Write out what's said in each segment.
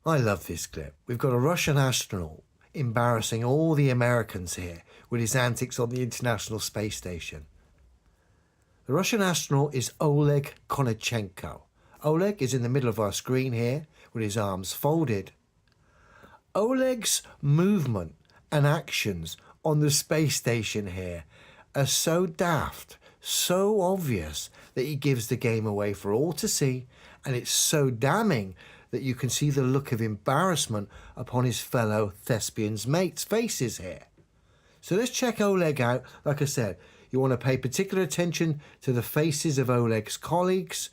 I love this clip. We've got a Russian astronaut embarrassing all the Americans here with his antics on the International Space Station. The Russian astronaut is Oleg Kononenko. Oleg is in the middle of our screen here with his arms folded. Oleg's movement and actions on the space station here are so daft, so obvious that he gives the game away for all to see, and it's so damning that you can see the look of embarrassment upon his fellow thespians' mates' faces here. So let's check Oleg out. Like I said, you want to pay particular attention to the faces of Oleg's colleagues,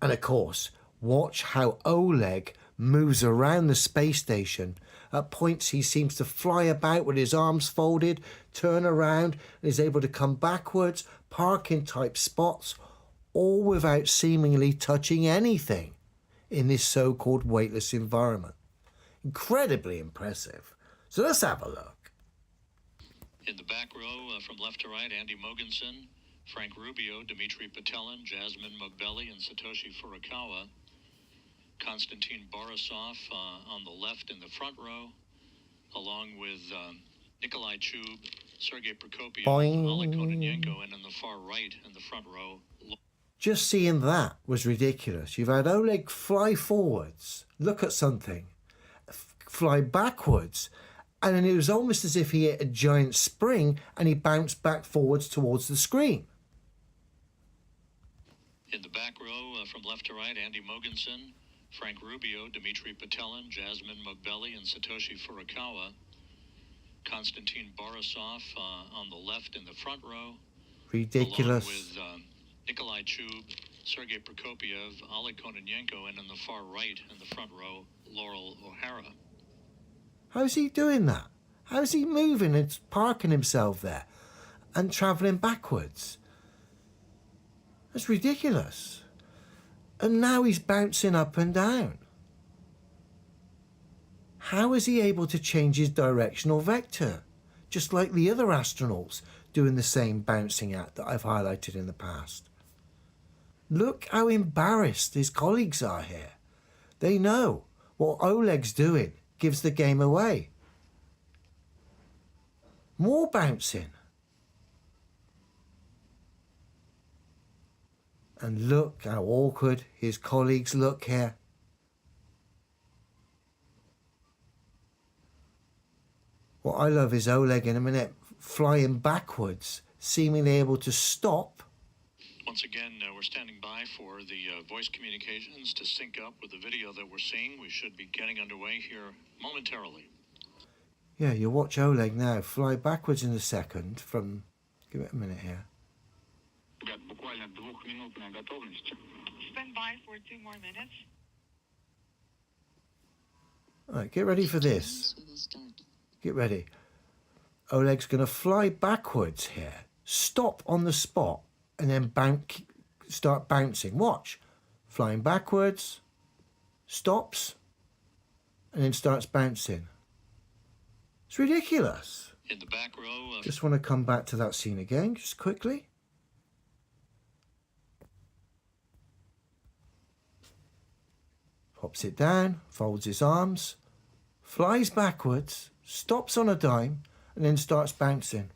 and of course, watch how Oleg moves around the space station. At points he seems to fly about with his arms folded, turn around, and is able to come backwards, park in tight spots, all without seemingly touching anything in this so-called weightless environment. Incredibly impressive. So let's have a look. In the back row, from left to right, Andy Mogensen, Frank Rubio, Dmitry Petelin, Jasmine Mogbelli, and Satoshi Furukawa. Konstantin Borisov on the left in the front row, along with Nikolai Chub, Sergei Prokopiev, Oleg Kononenko, and in the far right in the front row. Just seeing that was ridiculous. You've had Oleg fly forwards, look at something, fly backwards, and then it was almost as if he hit a giant spring and he bounced back forwards towards the screen. In the back row, from left to right, Andy Mogensen, Frank Rubio, Dmitry Petelin, Jasmine Mogbelli, and Satoshi Furukawa. Konstantin Borisov on the left in the front row. Ridiculous. Along with Nikolai Chub, Sergei Prokopiev, Oleg Kononenko, and in the far right in the front row, Laurel O'Hara. How's he doing that? How's he moving and parking himself there and travelling backwards? That's ridiculous. And now he's bouncing up and down. How is he able to change his directional vector? Just like the other astronauts doing the same bouncing act that I've highlighted in the past. Look how embarrassed his colleagues are here. They know what Oleg's doing gives the game away. More bouncing. And look how awkward his colleagues look here. What I love is Oleg in a minute flying backwards, seemingly able to stop. Once again, we're standing by for the voice communications to sync up with the video that we're seeing. We should be getting underway here momentarily. Yeah, you watch Oleg now fly backwards in a second from... Give it a minute here. Stand by for 2 more minutes. Alright, get ready for this. Get ready. Oleg's going to fly backwards here, stop on the spot, and then start bouncing. Watch. Flying backwards, stops, and then starts bouncing. It's ridiculous. In the back row. Just want to come back to that scene again, just quickly. Pops it down, folds his arms, flies backwards, stops on a dime, and then starts bouncing.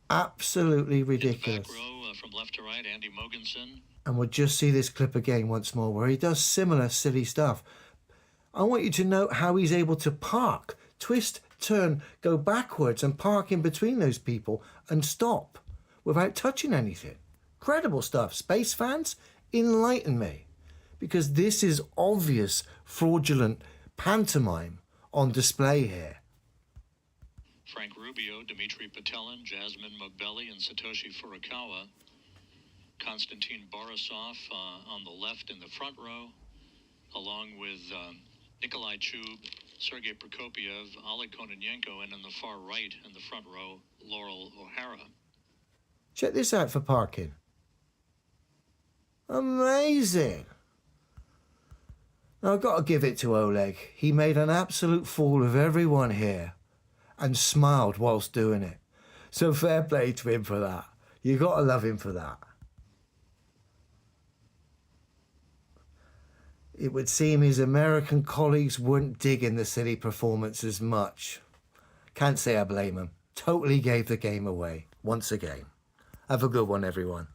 Absolutely ridiculous. In the back row, from left to right, Andy Mogensen. And we'll just see this clip again once more where he does similar silly stuff. I want you to note how he's able to park, twist, turn, go backwards and park in between those people and stop without touching anything. Incredible stuff. Space fans, enlighten me. Because this is obvious fraudulent pantomime on display here. Frank Rubio, Dmitry Petelin, Jasmine Mogbelli, and Satoshi Furukawa. Konstantin Borisov on the left in the front row, along with Nikolai Chub, Sergei Prokopiev, Oleg Kononenko, and in the far right in the front row, Laurel O'Hara. Check this out for parking. Amazing. Now, I've got to give it to Oleg. He made an absolute fool of everyone here and smiled whilst doing it. So fair play to him for that. You got to love him for that. it would seem his American colleagues weren't digging the silly performance as much. Can't say I blame him. Totally gave the game away, once again. Have a good one, everyone.